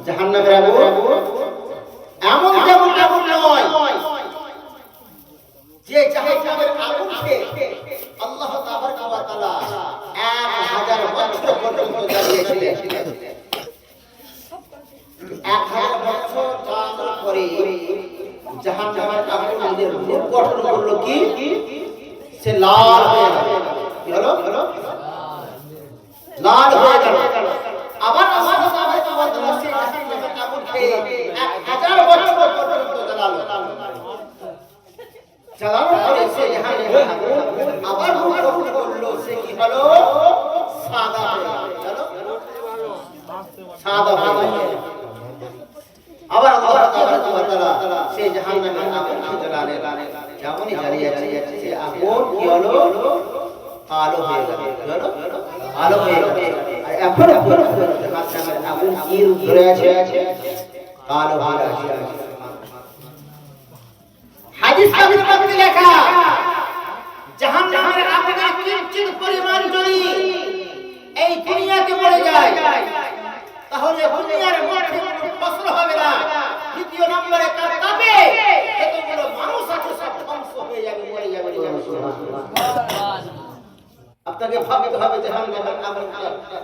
জাহান্নামের আগুন এমন যেমন আগুন নয় যে জাহান্নামের আগুন খেয়ে আল্লাহ তাবারক ওয়া তাআলা 1000 বছর পর্যন্ত জ্বালিয়েছিলেন। 1000 বছর জ্বালানোর পরে জাহান্নামের আগুন নিজের রূপ গঠন করলো কি সে লাল হয়ে গেল। কি হলো? লাল হয়ে গেল। আবার আল্লাহ তাবারক ওয়া তাআলা সেই জাহান্নামের আগুন খেয়ে 1000 বছর পর্যন্ত জ্বালালো। জ্বালানোর পরে সে জাহান্নামের আগুন আবার রূপ গঠন করলো, সে কি হলো? সাদা হয়ে গেল। সাদা হয়ে গেল। আবার আল্লাহ তাবারক ওয়া তাআলা সেই জাহান্নামের আগুনকে জ্বালালেন। যেমনই জ্বালিয়েছে সে আগুন কি হলো? কালো হয়ে গেল। কি হলো? কালো হয়ে গেল। আর এখন জাহান্নামের আগুন কি রূপ ধরে আছে? কালো হয়ে আছে। হাদিস কারিমে লেখা জাহান্নামের আগুনে কিঞ্চিত পরিমাণ যদি এই দুনিয়াতে পড়ে যায় তাহলে দুনিয়ার মধ্যে কোনো ফসল হবে না। দ্বিতীয় নম্বরে তার তাপে যতগুলো মানুষ আছে সব ধ্বংস হয়ে যাবে, মরে যাবে। সুবহানাল্লাহ। আপনাকে ভাবতে হবে জাহান্নামের আগুন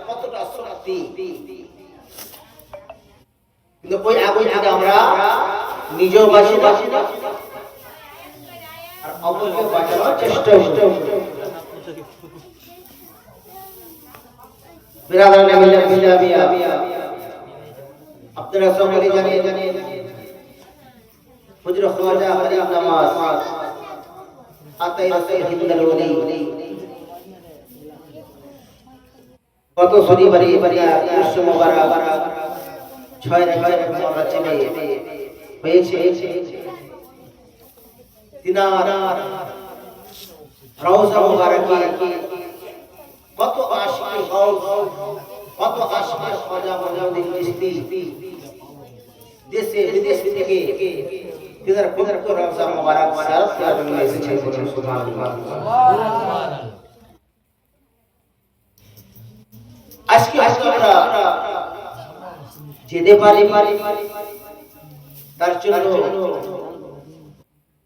কতটা শক্তি। কিন্তু ওই আগুন থেকে আমরা নিজেও বাঁচি না আর অপরকে বাঁচানোর চেষ্টা করি। বিরাদার মিল্লাত আপনারা সকলে জানেন হুজুর খাজা হরিম নামাজ আতাই রাসূল হিন্দাল ওলি কত শনিবারে ঈদ মুবারক 6 রজব মুআজ্জমে হয়েছে। দিনার রওজা মুবারকে কত আশিক গাউস, কত আশিক খাজা মঈনুদ্দিন চিশতি দেশে বিদেশ থেকে দিনার পবিত্র রওজা মুবারক জিয়ারত করার জন্য এসেছেন। সুবহানাল্লাহ। আজকে আমরা যেতে পারি তার জন্য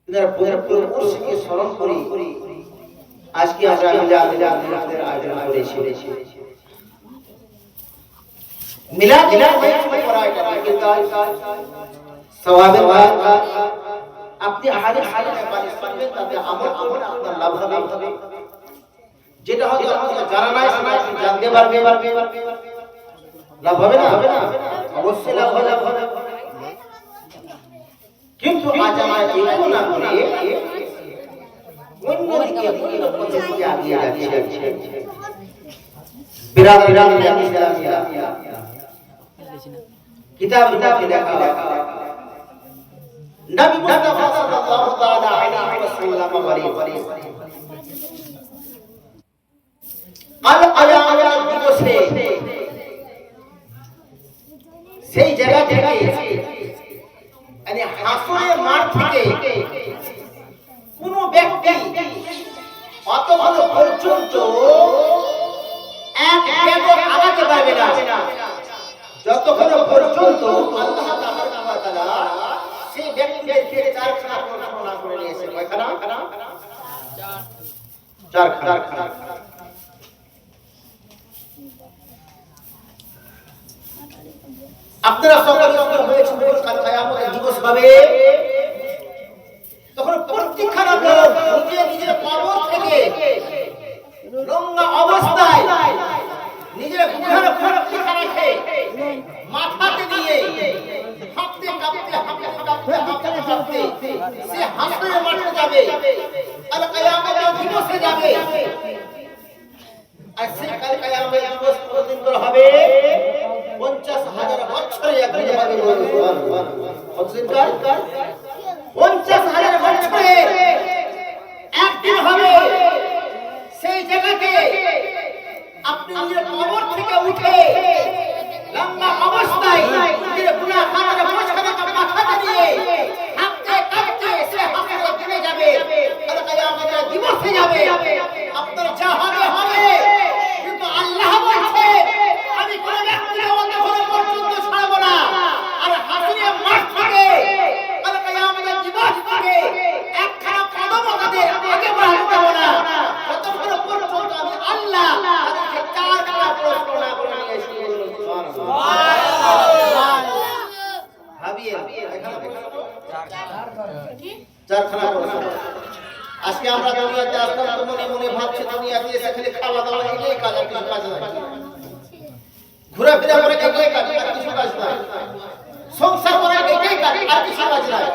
দিনার পবিত্র কুরসিকে স্মরণ করি। আজকে আমরা মিলাদের আয়োজন করেছি। মিলাদ পড়া এটা সওয়াবের কাজ। আপনি হাদিস পানি শুনবেন, তাতে আমল করবেন, আপনার লাভ হবে। যেটা হয়তো আপনার জানা নাই সেটা আপনি জানতে পারবেন, লাভ হবে না? অবশ্যই লাভ হবে। কিন্তু আজ আমরা এগুলো না করে অন্যদিকে অন্য পদ্ধতিতে এগিয়ে যাচ্ছি। বিরাদার কিতাব লেখা নবী মুস্তাফা সাল্লাল্লাহু তাআলা আলাইহি ওয়াসাল্লাম বলেন আল কিয়ামত দিবসে সেই জায়গা থেকে মানে হাসরের মাঠ থেকে কোন ব্যক্তি অতক্ষণ পর্যন্ত এক কদম আগাতে পারবে না যতক্ষণ পর্যন্ত আল্লাহ তাআলা সেই ব্যক্তিকে চারখানা ঘোষণা করে নিয়েছে। কয়খানা? চারখানা। আপনারা সকলে হয়েছেন কাল কিয়ামতের দিবস ভাবে তখন প্রত্যেকখানা লোক নিজের কবর থেকে লম্বা অবস্থায় নিজের গুনার প্রত্যেকখানা খেয়ে মাথাতে দিয়ে হাঁটতে কাঁপতে সে হাসরের মাঠে যাবে, আর কিয়ামতের দিবসে যাবে। আর সে কাল কিয়ামতের দিবস কতদিন করে হবে? 50,000 বছরে একদিন হবে। সুবহানাল্লাহ। কতদিন কাল? 50,000 বছরে একদিন হবে। সেই জায়গাতে আপনি নিজের কবর থেকে উঠে লম্বা অবস্থায় নিজের গুনাহ খাতার বোঝাটাকে মাথাতে নিয়ে হাঁটতে কাঁপতে সে হাসরের দিনে যাবে, আর কিয়ামতের দিবসে যাবে। আপনার যা হবে, কিন্তু আল্লাহ বলছে আমি কোন ব্যক্তিকে অতক্ষণ পর্যন্ত ছাড়ব না চারখানা প্রশ্ন। আজকে আমরা দুনিয়াতে আসলাম তো মনে মনে ভাবছি দুনিয়াতে এসে খালি খাওয়া দাওয়া এটাই কাজ, আর কিছু কাজ নাই। ঘোরাফেরা করে এটাই কাজ, আর কিছু কাজ নাই। সংসার করে এটাই কাজ, আর কিছু কাজ নাই।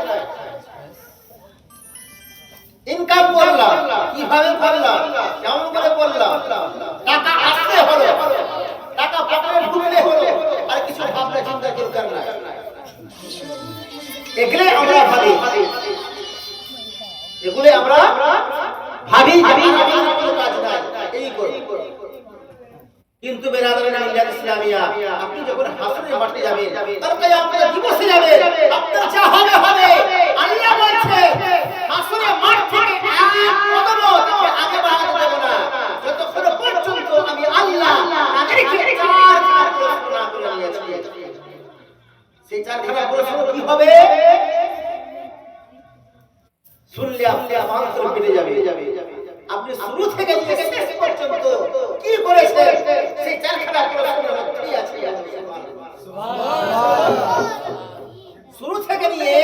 ইনকাম করলাম, কিভাবে করলাম, কেমন করে করলাম, টাকা আসলে হলো, টাকা পকেটে ঢুকলে হলো, আর কিছু ভাবনা চিন্তা দরকার নাই। এগুলো আমরা ভাবি, এগুলো আমরা ভাবি, কোনো কাজ নাই, এই করি। কিন্তু বেরাদারান ইন্ডিয়ান ইসলামিয়া, আপনি যখন হাসরের মাঠে যাবেন, তারপরে আপনারা দিবসে যাবেন, আপনার যা হবে হবে। আল্লাহ বলছে হাসরের মাঠ থেকে এক কদমও আগে বাড়াতে দেব না, যতক্ষণ পর্যন্ত আমি আল্লাহ তাদেরকে চারখানা প্রশ্ন না করে নিয়েছি। সেই চারখানা প্রশ্ন কি হবে শুনলে আপনি আমার করে ফিরে যাবে। আপনি শুরু থেকে নিয়ে শেষ পর্যন্ত কি করেছেন সেই চারখানা প্রশ্নের মধ্যেই আছে। সুবহানাল্লাহ। শুরু থেকে নিয়ে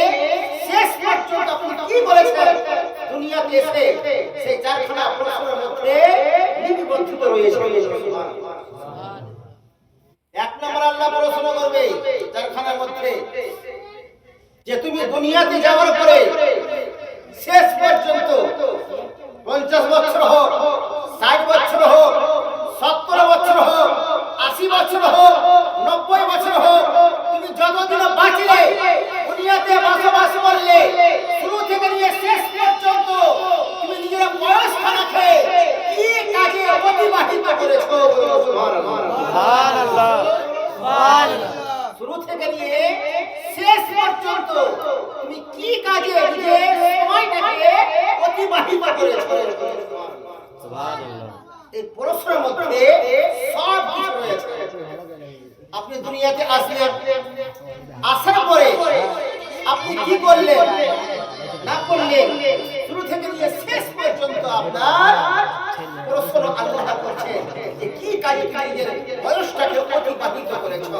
শেষ পর্যন্ত আপনি কি করেছেন দুনিয়াতে এসে সেই চারখানা প্রশ্নের মধ্যে লিপিবদ্ধ রয়েছে। সুবহানাল্লাহ। এক নম্বর আল্লাহ প্রশ্ন করবে চারখানার মধ্যে যে তুমি দুনিয়াতে যাওয়ার পরে শেষ পর্যন্ত 50 বছর হোক, 60 বছর হোক, 70 বছর হোক, 80 বছর হোক, 90 বছর হোক, তুমি যতদিন বাঁচলে দুনিয়াতে বসবাস করলে, শুরু থেকে নিয়ে শেষ পর্যন্ত তুমি নিজের বয়স রাখে কি কাজে অতিবাহিত করেছো। সুবহানাল্লাহ, সুবহানাল্লাহ। শুরু থেকে নিয়ে শেষ পর্যন্ত তুমি কি কাজে নিজের সময়টাকে অতিবাহিত করেছো। সুবহানাল্লাহ। এই প্রশ্নের মধ্যে সব কিছু রয়েছে। আপনি দুনিয়াতে আসলেন, আসার পরে আপনি কি করলেন না করলেন, শুরু থেকে নিয়ে শেষ পর্যন্ত আপনার প্রশ্ন আল্লাহ করছে যে কি কাজে নিজের বয়সটাকে অতিবাহিত করেছো।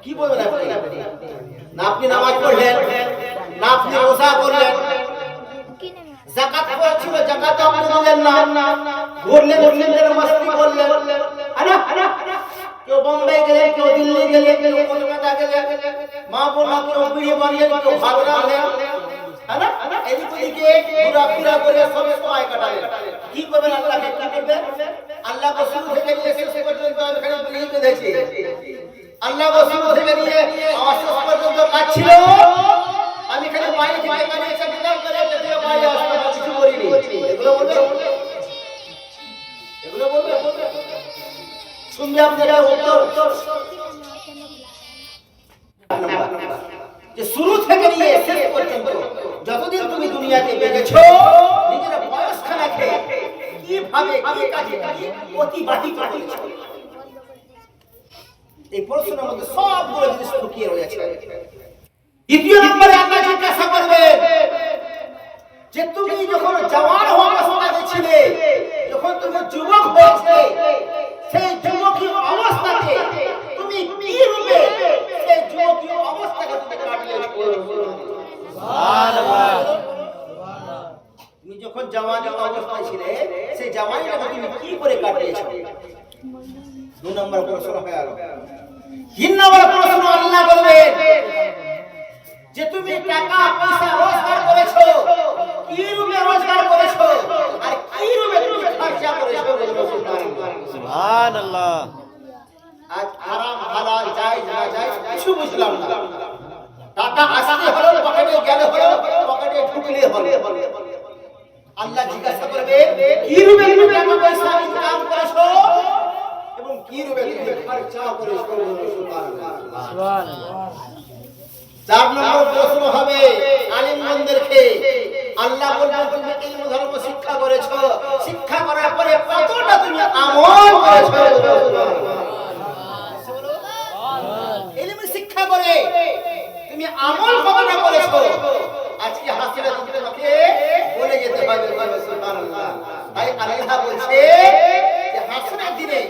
কি বলবেন আপনি? না আপনি নামাজ পড়লেন, না আপনি রোজা করলেন, যাকাত পড়ছিল যাকাত আপনি দিলেন না, ঘুরলেন ঘুরলেন মস্তি করলেন, কেউ বোম্বে গেলেন, কেউ দিল্লি গেলেন, কেউ কলকাতা গেলেন, মা বোনা কেউ বিয়ে বানিয়ে কেউ ভাগরা হলেন, এদিকে ঘোরাফেরা করে সব সময় কাটালেন। কি করবেন আল্লাহকে? কি করবেন? আল্লাহ শুরু থেকে নিয়ে শেষ পর্যন্ত এখানে বিয়ে বেঁধেছি। আল্লাহ শুরু থেকে নিয়ে আমার শেষ পর্যন্ত কাজ ছিল। আমি খালি বাইরে থেকে কাজে এসে দিলাম করে যদিও বাইরে আসতে কিছু করিনি। এগুলো বলবে, এগুলো বলবে, শুনবে আপনারা উত্তর যে শুরু থেকে নিয়ে শেষ পর্যন্ত যতদিন তুমি দুনিয়াতে বেঁচেছো নিজের বয়সখানাকে কিভাবে কি কাজে অতিবাহিত করেছো। এই প্রশ্নের মধ্যে সবগুলো জিনিস লুকিয়ে রয়েছে। দ্বিতীয় নম্বরে আল্লাহ জিজ্ঞাসা করবে যে তুমি যখন জওয়ান অবস্থাতে ছিলে, যখন তুমি যুবক হয়েছিলে, সেই যুবকী অবস্থাতে তুমি কি রূপে সেই যুবকী অবস্থাকে তুমি কাটিয়েছো। সুবহানাল্লাহ। তুমি যখন জওয়ানি অবস্থায় ছিলে সেই জওয়ানিটাকে তুমি কি করে কাটিয়েছো। 2 নম্বর প্রশ্ন হয়ে গেল। 3 নম্বর প্রশ্ন আল্লাহ বলবেন যে তুমি টাকা পয়সা রোজগার করেছো, কি রূপে রোজগার করেছো আর কি রূপে তুমি খরচা করেছো। সুবহানাল্লাহ। আজ হারাম হালাল জায়েজ না জায়েজ কিছু বুঝলাম না। টাকা আসলে হলো, পকেটে গেলে হলো, পকেটে ঢুকলে হলো। আল্লাহ জিজ্ঞাসা করবে কি রূপে তুমি টাকা পয়সা ইনকাম করেছো এবং কি রূপে তুমি খরচা করেছো। সুবহানাল্লাহ। 4 নম্বর প্রশ্ন হবে আলিমগণদেরকে। আল্লাহ বলবেন তুমি ইলম ধর্ম শিক্ষা করেছো, শিক্ষা করার পরে কতটা তুমি আমল করেছো। ইলম শিক্ষা করে তুমি আমল কতটা করেছো আজকে হাসিনা তোমাকে বলে যেতে হবে। সুবহানাল্লাহ। তাই আল্লাহ বলছে যে হাসিনার দিনে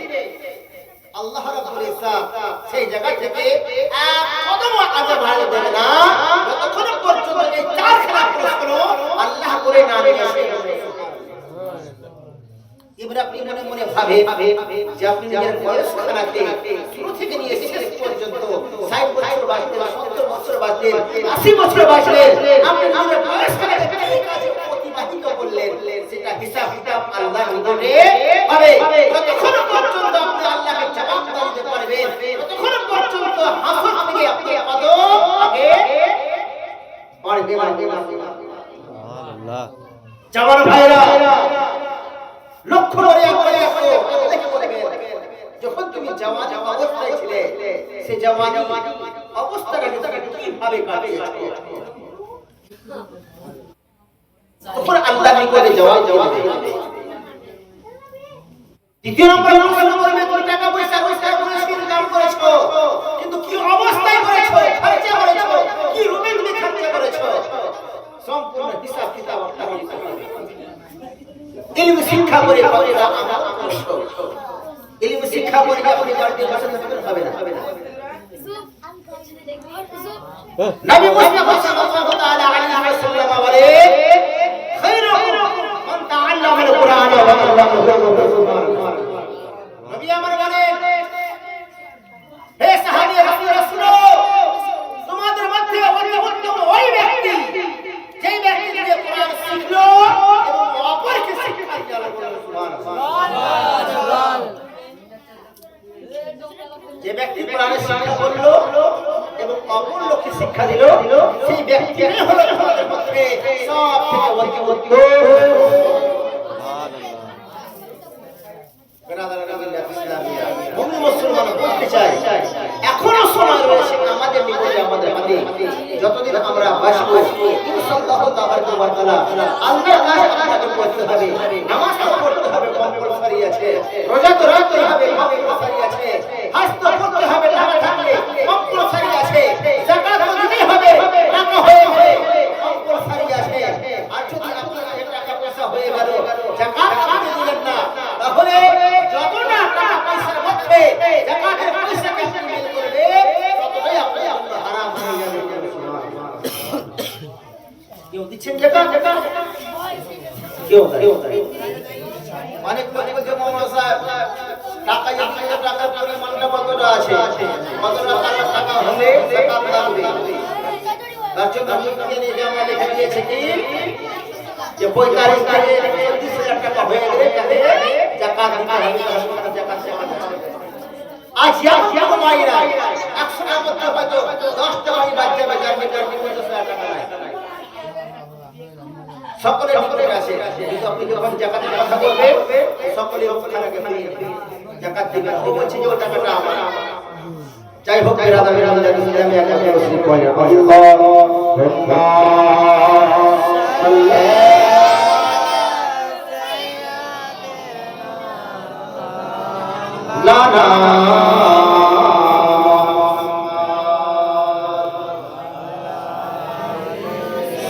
আল্লাহ রাব্বুল ইজ্জত সেই জায়গা থেকে এক কদম আগে বাড়াতে দেবে না যতক্ষণ পর্যন্ত এই চারখানা প্রশ্ন করে না নিয়ে আসে। এবার আপনি মনে মনে ভাবে যে আপনি নিজের বয়স খানাতে শুরু থেকে নিয়ে শেষ পর্যন্ত 60 বছর বাঁচলেন, 70 বছর বাঁচলেন, 80 বছর বাঁচলেন, আপনি নিজের বয়স খানাতে কি কাজে অতিবাহিত করলেন সেটা হিসাব কিতাব আল্লাহর নিকটে হবে। যতক্ষণ পর্যন্ত আপনি আল্লাহকে জবাব দিতে পারবেন, ততক্ষণ পর্যন্ত হাসর থেকে আপনি কদম আগে বাড়বে না। সুবহানাল্লাহ। জামাল ভাইরা লক্ষ্য করে একবারে যখন তুমি জওয়ান অবস্থায় ছিলে, সেই জওয়ানি অবস্থাটাকে তুমি কিভাবে কাটিয়েছো? তখন আল্লাহ নিকটে জবাব দিবে। দ্বিতীয় নম্বর প্রশ্ন করবে, তুমি টাকা পয়সা ইনকাম করেছো, কিন্তু কি অবস্থায় করেছো, খরচা করেছো, কি রূপে তুমি খরচা করেছো, সম্পূর্ণ হিসাব কিতাব আপনাকে দিতে হবে। ইলম শিক্ষা করে কতটা আমার আবশ্যক, ইলম শিক্ষা করে আপনি বাড়িতে বসে থাকতে হবে না। নবী মুস্তাফা সাল্লাল্লাহু তাআলা আলাইহি ওয়াসাল্লাম বলে, খায়রুকুম মান তাআল্লামা আল কুরআন ওয়া আল্লামাহু। নবী আমার বলেন, হে সাহাবী রাসূল, তোমাদের মধ্যে উত্তম ওই ব্যক্তি যে ব্যক্তি যে কোরআন শিখলো এবং অপরকে শিক্ষা দিল। সুবহানাল্লাহ। যে ব্যক্তি কোরআনের শিক্ষা করলো এবং অপর লোককে শিক্ষা দিল, সেই ব্যক্তিই হলো আমাদের মধ্যে সবথেকে উত্তম। মুসলমান বলতে চাই, এখনো সময় রয়েছে আমাদের নিকটে, আমাদের হাতে। যতদিন আমরা বাঁচব ইনশাআল্লাহ তাবারাক ওয়া তাআলা আল্লাহর কাজ আমাদের করতে হবে। নামাজ পড়তে হবে, কম্পালসারি আছে। রোজা তো রাখতে হবে, কম্পালসারি আছে। হজ তো করতে হবে, টাকা থাকলে কম্পালসারি আছে। যাকাত দিতে হবে, টাকা হয়ে গেলে কম্পালসারি আছে। আর যদি আপনার টাকা পয়সা হয়ে গেল, যাকাত আপনি দিলেন না, তাহলে যতটা টাকা পয়সার মধ্যে যাকাতের পয়সাকে আপনি বের করবে, ততটাই আপনার জন্য হারাম হয়ে যাবে। কেউ দিচ্ছেন যাকাত? কেউ অনেক লোক বলছে, মাওলানা সাহেব টাকা যদি টাকার পরিমাণটা কতটা আছে, কতটা টাকা হলে যাকাত লাগবে। তার জন্য আমরা লিখে দিয়েছি কি যে 45 থেকে 40,000 টাকা হয়ে গেলে তাহলে যাকাত দিতে হবে। যাকাত আজ ইয়াম মাইরা 100 টাকা মধ্যে হয়তো 10 টাকাই বাদ যাবে, যার ভিতর 50,000 টাকা নাই। সকলের আছে, কিন্তু আপনি যখন যাকাতের কথা বলবেন সকলের ওখানে ফিরিয়ে যাকাত দিবেন। ও বলছে যে ওই টাকাটা আমার। যাই হোক, আমি একটা প্রশ্ন করি, লা লা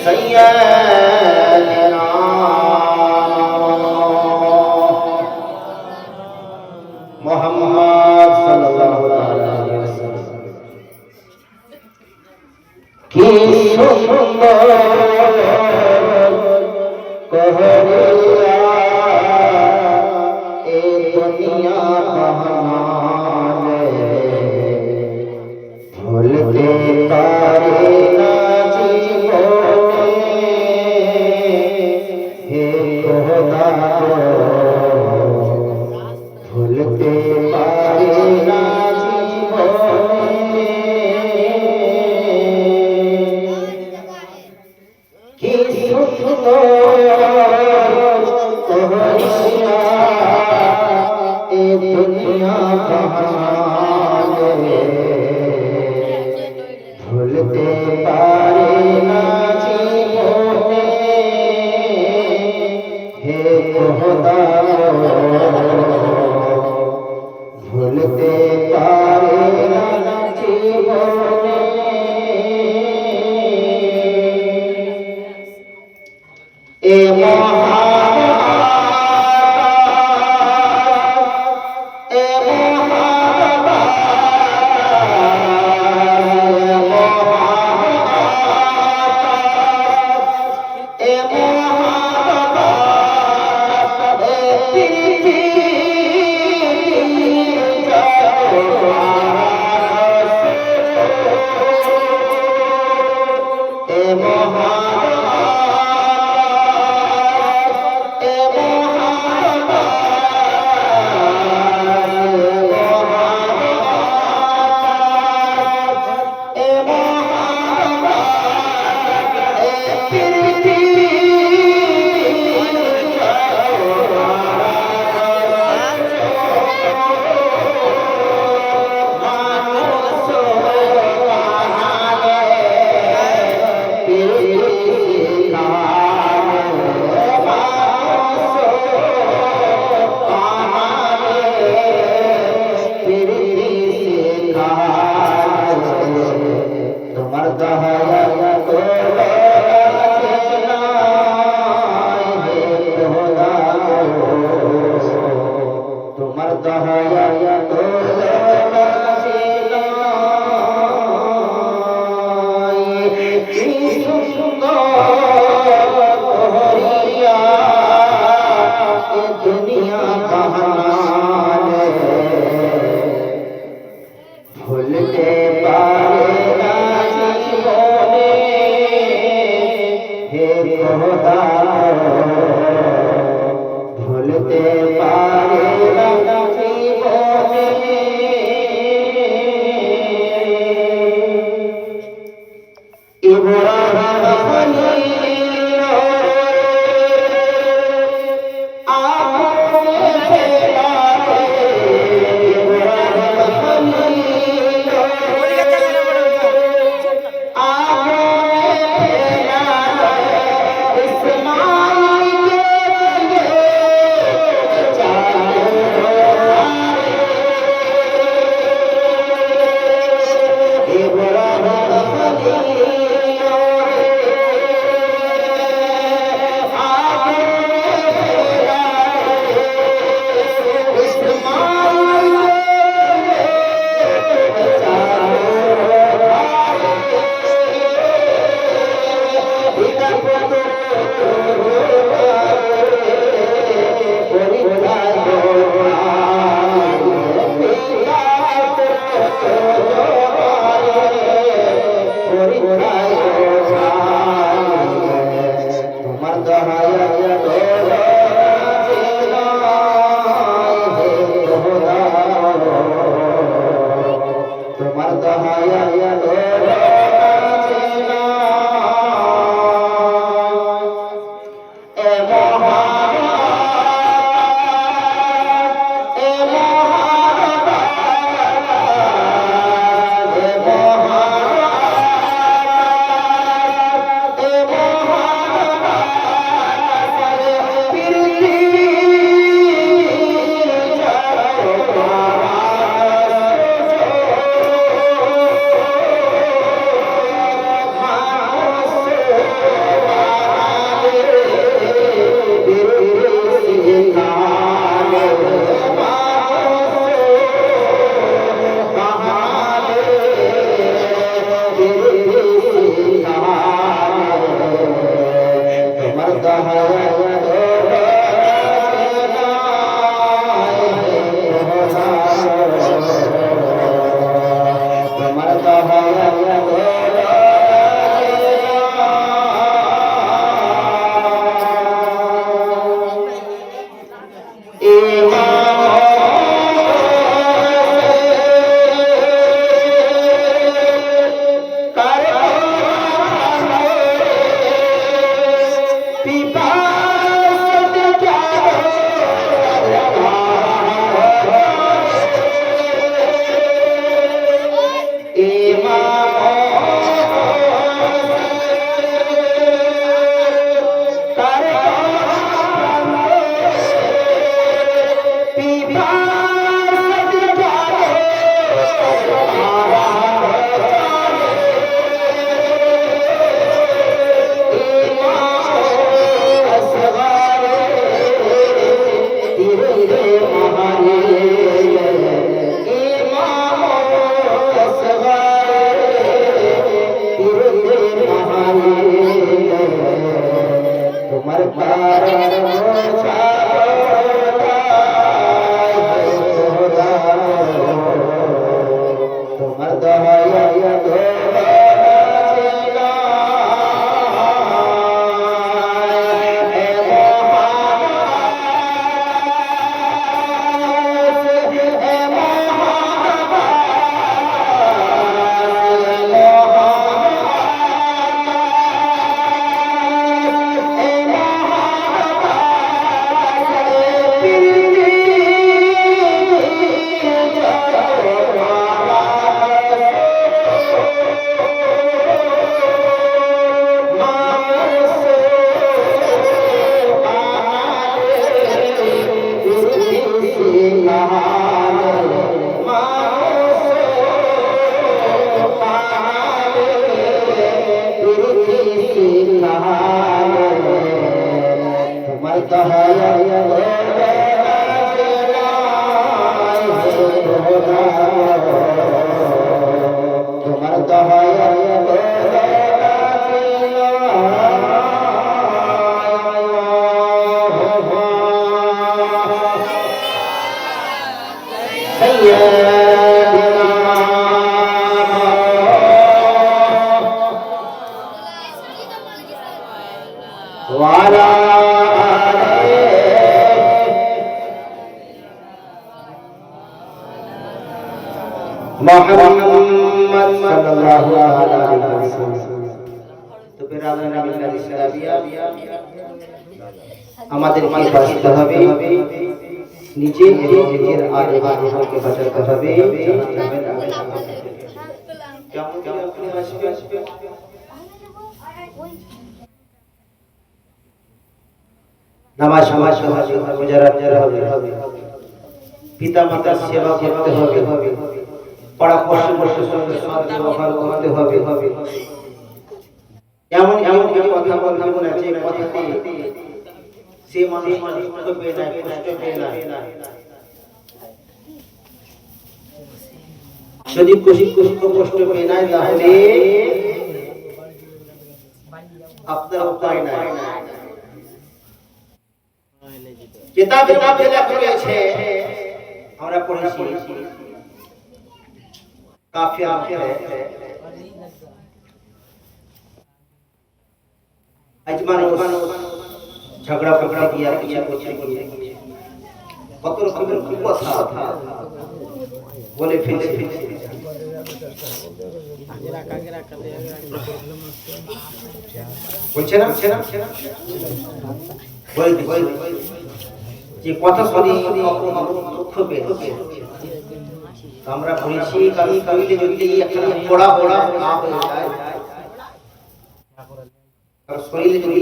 সাইয়্যিদানা মুহাম্মদ সাল্লাল্লাহু আলাইহি ওয়াসাল্লাম। কি সুন্দর कहरिया ए दुनिया बहाने भूलते पारे ना जीवों हे खुदा भूलते पारे ना जीवों की सुनो कहरिया ए दुनिया बहाने भूलते पारे ना जीवों हे खुदा भूलते पारे ना जीवों ए मोहम्मद सल्लल्लाहु अलैहि वसल्लम। तो बेरादर नबी इस्लामिया আমাদের কি বাঁচতে হবে, নিজে এবং নিজের আগে আগে বাঁচাতে হবে। কেমন কেমন করে বাঁচবে? নামাজ রোজা রাখতে হবে, পিতা মাতার সেবা করতে হবে, পড়া পড়াশোনার সঙ্গে ব্যবহার করতে হবে। এমন এমন কিছু কথা বলবো না যে কথাতে সে মানুষ কষ্ট পেয়ে না, কষ্ট পেয়ে না। যদি কষ্ট পেয়ে না তাহলে আপনার উপায় নাই। কিতাবের মধ্যে লেখা রয়েছে, আমরা পড়েছি কাফির আজ মানুষ ঝগড়া ফগড়া দিয়া কিছু করছে, কত রকমের কথা বলে ফেলছে। বলছে না যে কথা শুনি দুঃখ পেয়ে আমরা বলেছি কাবিলে যদি একটা পড়া পড়া না হয়ে যায়, আর শরীরে যদি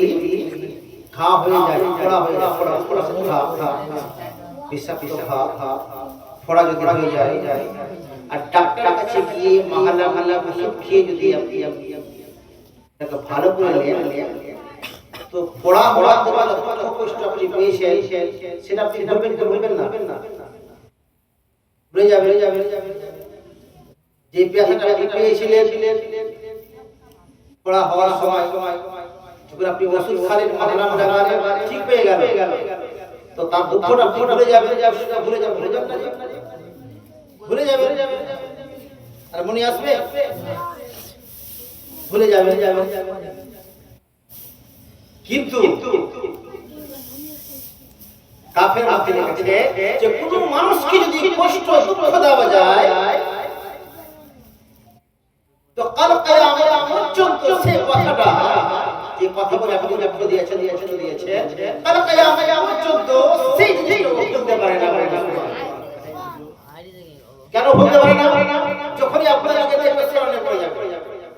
ঘা হয়ে যায়, পড়া হয়ে যায়, পড়া সে ঘা পিসা পড়া যদি হয়ে যায়, আর ডাক্তার কাছে গিয়ে মাহালা ওষুধ খেয়ে যদি আপনি তাকে ভালো করে নেন, তো পড়া তোমার কষ্ট আপনি পেয়েছেন সেটা আপনি বলবেন না, ভুলে যাবে। যে ব্যথাটা আপনি পেয়েছিলেন পড়া হওয়ার সময়, যখন আপনি ওষুধ খালেন ঠিক পেয়ে গেল, তো তার দুঃখটা ভুলে যাবে, ভুলে যাবে। আর মনে আসবে, ভুলে যাবে। কিন্তু কাফের মধ্যে লিখেছে যে কোনো মানুষকে যদি কষ্ট দুঃখ দেওয়া যায়, তো কাল কিয়ামত পর্যন্ত সেই কথাটা, যে কথা বলে আপনি দিয়েছেন কাল কিয়ামত পর্যন্ত সেই জিনিসটা বলতে পারে না। কেন বলতে পারে না? যখনই আপনার আগে দেখবে সামনে পড়ে যাবে।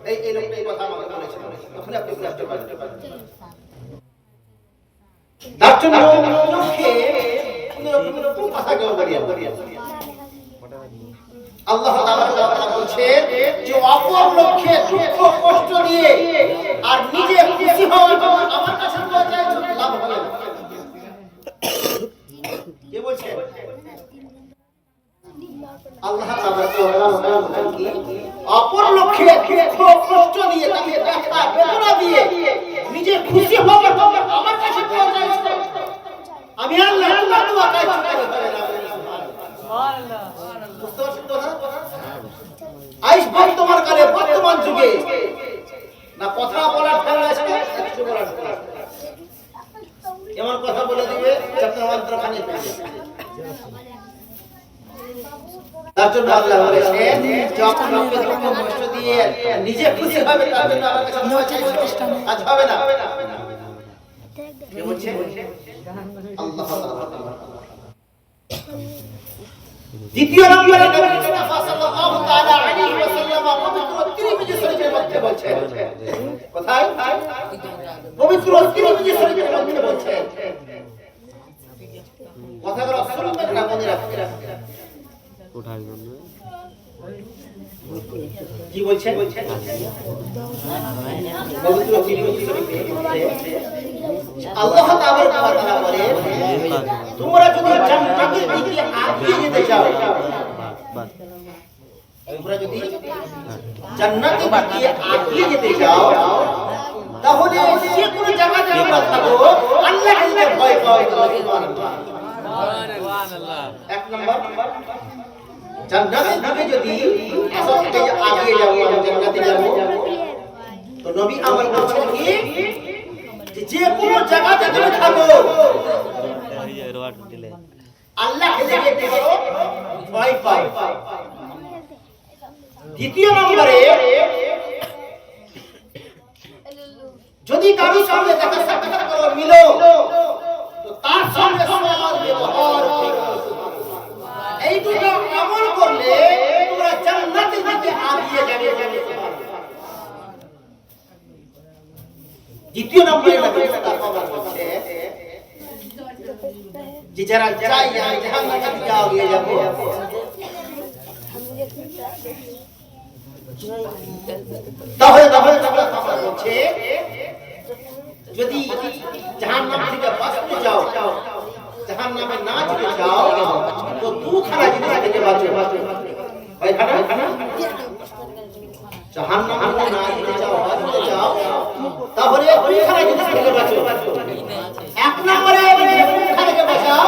এই কথা আমাকে বলেছেন, তখন আপনি বুঝতে পারবেন। তার জন্য লক্ষ্যে কথা কেউ বলিয়া আল্লাহ তাআলা বলছেন যে অপর লক্ষ্যে দুঃখ কষ্ট দিয়ে আর নিজে খুশি হওয়ার জন্য আমার কাছে দোয়া চাইছো, লাভ হবে না। কে বলছে? আল্লাহ তাআলা বলেন কি অপর লক্ষ্যে দুঃখ কষ্ট দিয়ে, তাকে ব্যথা বেদনা দিয়ে নিজে খুশি হওয়ার জন্য আমার কাছে দোয়া চাইছো, আমি আল্লাহ তোমার দোয়া চাইছি। সুবহানাল্লাহ। বুঝতে পারছেন কথা? আজ বর্তমান কালে, বর্তমান যুগে না কথা বলার ঠান্ডা আছে, কিছু বলার ঠান্ডা আছে। এমন কথা বলে দিবে আপনার অন্তর খালি হয়ে যাবে। তার জন্য আল্লাহ বলেছেন যে আপনাকে দুঃখ কষ্ট দিয়ে নিজে খুশি হবে, তার জন্য আমার কাছে দোয়া চাইছো, আজ হবে না। কে বলছে? আল্লাহ তাআলা। দ্বিতীয় নম্বরে নবী মুস্তাফা সাল্লাল্লাহু তাআলা আলাইহি ওয়াসাল্লাম পবিত্র তিরমিজি শরীফের মধ্যে বলছেন, কোথায়? পবিত্র তিরমিজি শরীফের মধ্যে বলছেন, কথাগুলো শুনবেন না, মনে রাখবেন। কোথায় বলবে? কি বলছেন? পবিত্র তিরমিজি শরীফে আল্লাহ তাআলা বলেন তোমরা যদি জান্নাতের দিকে এগিয়ে যেতে চাও, তোমরা যদি জান্নাতের দিকে এগিয়ে যেতে চাও, তাহলে যে কোনো জায়গাতে তোমরা থাকো আল্লাহকে ভয় পাও। সুবহানাল্লাহ। এক নাম্বার, জান্নাতের দিকে যদি আসল থেকে এগিয়ে যাও, জান্নাতে যাব, তো নবী আমার বলছেন কি যে কোনো জায়গাতে তুমি থাকো আল্লাহকে দেখে ভয় পাও। দ্বিতীয় নম্বরে, যদি কারোর সঙ্গে দেখা সাক্ষাৎ করো, মিলো, তো তার সঙ্গে সমাজ ব্যবহার করো। এই দুটো আমল করলে তোমরা জান্নাতের দিকে এগিয়ে যাবে। দ্বিতীয় নম্বরে নবী মুস্তাফা বলছে যে যারা চাই জাহান্নামের দিকে এগিয়ে যাবে, তাহলে বলছে যদি জাহান্নাম থেকে বাঁচতে চাও, জাহান্নামে না যেতে চাও, তো দুখানা জিনিস থেকে বাঁচো। কয়খানা? জাহান্নামে না যেতে চাও, বাঁচতে চাও, তাহলে দুখানা জিনিস থেকে বাঁচো। এক নম্বরে মুখ থেকে বাঁচাও,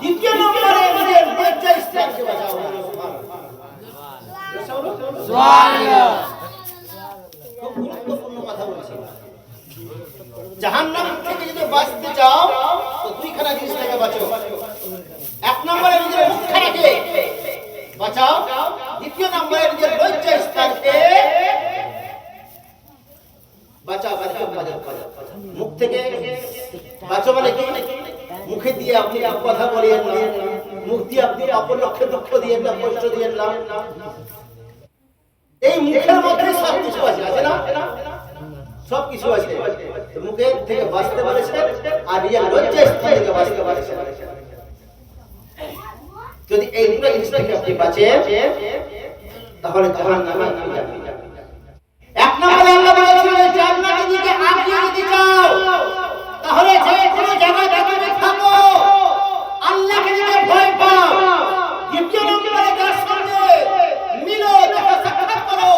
দ্বিতীয় নম্বরে নিজের লজ্জা স্থান থেকে বাঁচাও। সুবহানাল্লাহ। খুব গুরুত্বপূর্ণ কথা বলছি। জাহান্নাম থেকে যদি বাঁচতে চাও, তো দুইখানা জিনিস থেকে বাঁচো। এক নম্বরে নিজের মুখখানাকে বাঁচাও, দ্বিতীয় নম্বরে নিজের লজ্জা স্থানকে বাঁচাও। মুখ থেকে বাঁচো মানে কি? মুখে দিয়ে আপনি কথা বলিয়েন না, মুখ দিয়ে আপনি অপলক্ষে দুঃখ দিয়েন না, কষ্ট দিয়েন না। এই মুখের মধ্যে সব কিছু আছে, আছে না? সব কিছু আছে। মুখের থেকে বাঁচতে পারেছে আর নিজের লজ্জা স্থান থেকে বাঁচতে পারেছে। যদি এই দুটো জিনিস থেকে আপনি বাঁচেন, তাহলে জাহান্নামে আপনি যাবেন। এক নম্বরে আল্লাহ বলেছেন জান্নাতের দিকে এগিয়ে যেতে চাও, তাহলে যে কোনো জায়গায় তুমি থাকো আল্লাহকে নিয়ে ভয় পাও। দ্বিতীয় নম্বরে তার সঙ্গে মিলো, দেখা সাক্ষাৎ করো,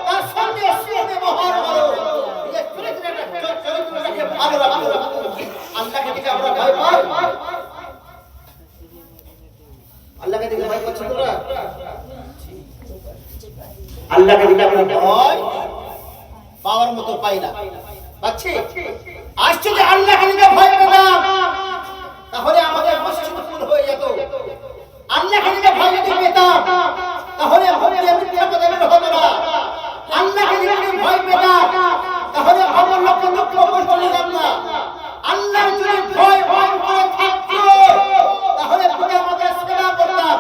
তার সঙ্গে ব্যবহার করো, নিজের চরিত্রটাকে ভালো রাখো। আল্লাহকে দেখে আমরা ভয় পাই? আল্লাহকে দেখে ভয় পাচ্ছ তোমরা? আল্লাহকে দেখে আমরা ভয় পাওয়ার মতো পাই না, পাচ্ছি? আজ যদি আল্লাহকে দেখে ভয় পেতাম, তাহলে আমাদের মসজিদ ফুল হয়ে যেত। আল্লাহকে দেখে ভয় যদি পেতাম, তাহলে মিথ্যা কথা বের হতো না। আল্লাহকে দেখে ভয় পেতাম, তাহলে আমার লক্ষ্য কষ্ট নিতাম না। আল্লাহর যদি ভয় করে থাকতো, তাহলে আমাদের সেবা করতাম।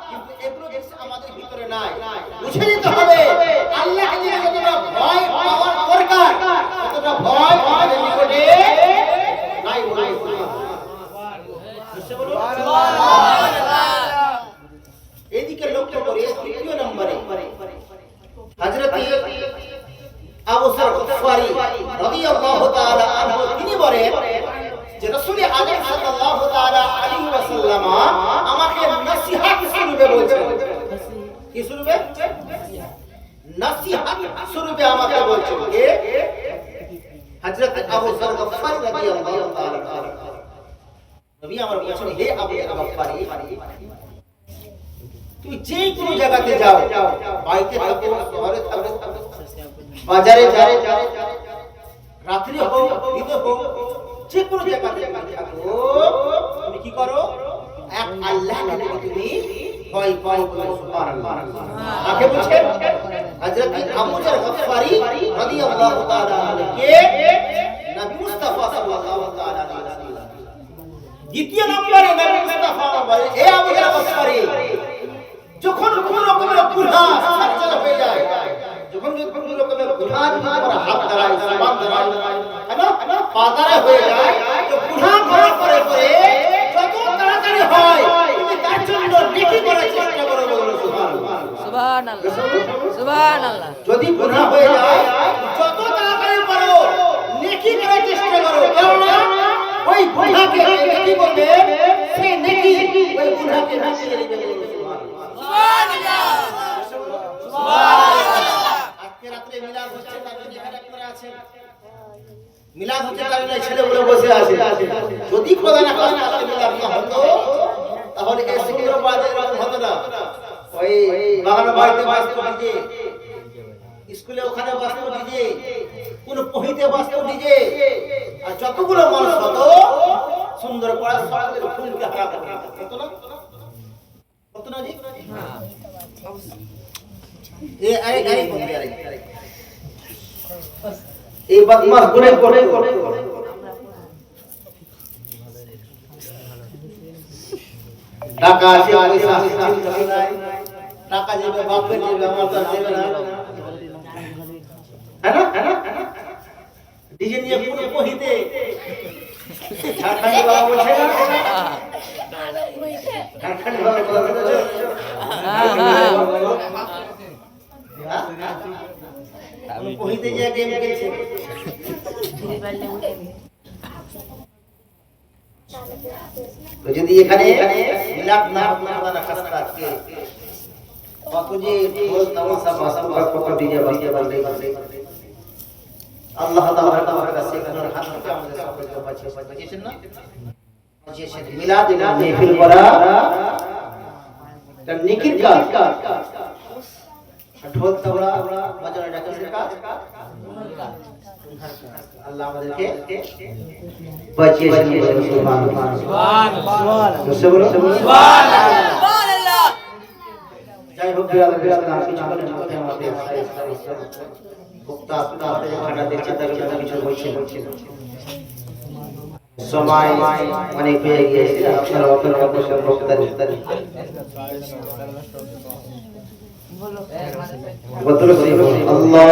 কিন্তু এগুলো দেখছি আমাদের ভিতরে নাই। বুঝে নিতে হবে আল্লাহকে দেখে যতটা ভয় পাওয়ার দরকার, ততটা ভয় আমাদের নিকটে নাই। এদিকে লক্ষ্য করে তৃতীয় নম্বরে হযরত আবু যর গফফারি রাদিয়াল্লাহু তাআলা আনহু তিনি বলেন যে রাসূল আলাইহিস সাল্লাল্লাহু তাআলা আলাইহি ওয়াসাল্লাম আমাকে নসিহত স্বরূপে বলেছেন। কি স্বরূপে? নসিহত স্বরূপে আমাকে বলেছেন যে হযরত আবু যর গফফারি রাদিয়াল্লাহু তাআলা নবী আমার বলেছেন, হে আবু যর গফফারি, তুই যে কোনো জায়গাতে যাও, বাড়িতে থাকো, শহরে থাকো, বাজারে যাও, রাত্রি হোক, দিনে হোক, যে কোনো জায়গাতে থাকো, তুমি কি করো? এক আল্লাহকে দেখে তুমি ভয় পাও। সুবহানাল্লাহ। কাকে বলছেন? হযরত আবু যর গফফারি রাদিয়াল্লাহু তাআলা আনহুকে নবী মুস্তাফা সাল্লাল্লাহু তাআলা আলাইহি ওয়াসাল্লাম। দ্বিতীয় নম্বরে নবী মুস্তাফা বলে, হে আবু যর গফফারি, যখন কোনো রকমের গুনাহ সাজা হয়ে যায়, যখন কোনো রকমের গুনাহ তোমার হাত ধরায়, জবান ধরায়, না পা ধরায় হয়ে যায়, তো গুনাহ করার পরে যত তাড়াতাড়ি হয় তুমি তার জন্য নেকি করার চেষ্টা করো। বলো সুবহানাল্লাহ। সুবহানাল্লাহ। সুবহানাল্লাহ। যদি গুনাহ হয়ে যায় যত তাড়াতাড়ি পারো নেকি করার চেষ্টা করো। ওই গুনাহকে নেকি বলবে, সেই নেকি ওই গুনাহকে মিটিয়ে দিবে। সুবহানাল্লাহ সুবহানাল্লাহ। আজকে রাতে মিলাদ হচ্ছে, তার জন্য এখানে আপনারা আছেন। মিলাদ হচ্ছে তার জন্য ছেলেগুলো বসে আছে। যদি খোদা না খাস্তা আজকে মিলাদ না হতো, তাহলে এই শুক্রবারের মতো হতো না। ওই বাগানের বাড়িতে বাজতো ডিজে, স্কুলে ওখানে বাজতো ডিজে, কোন পহিতে বাজতো ডিজে, আর যতগুলো মানুষ হতো সুন্দর করে সকলের ফুলকে হারা করে হতো না, হতো না জি? এই বদমাশ করে করে করে টাকা আছে, পয়সা আছে, টাকা দেবে বাপকে দেবে, আমার তো দেবে না, হ্যাঁ না? ডিজে নিয়ে পুরো পহিতে ঝাড়খণ্ডী বাবা বলছে না, ঝাড়খণ্ডী বাবা বলছে পহিতে যে গেম খেলছে। তো যদি এখানে মিলাদ না না খাস্তা আজকে কত যে ঢোল তামাশা বাঁশি কত ডিজে বাজতে আল্লাহ তাআলার কাছে আপনার হাত থেকে আমাদের সকলকে বাঁচিয়েছেন না, বাঁচিয়েছেন। মিলাদ মাহফিল করা তার নেকির কাজ, ঢোল তাবলা বাজানো এটা কিসের কাজ? আল্লাহ আমাদেরকে বাঁচিয়েছেন। সুবহানাল্লাহ সুবহানাল্লাহ সুবহানাল্লাহ। যাই হোক আল্লাহ কিছু বলেন আমাদের বক্তা আপনাদের ভাড়া দিচ্ছে, তার জন্য কিছু বলছে সময় অনেক হয়ে গিয়েছে, আপনারা অপের অবসর বক্তার বলো আল্লাহ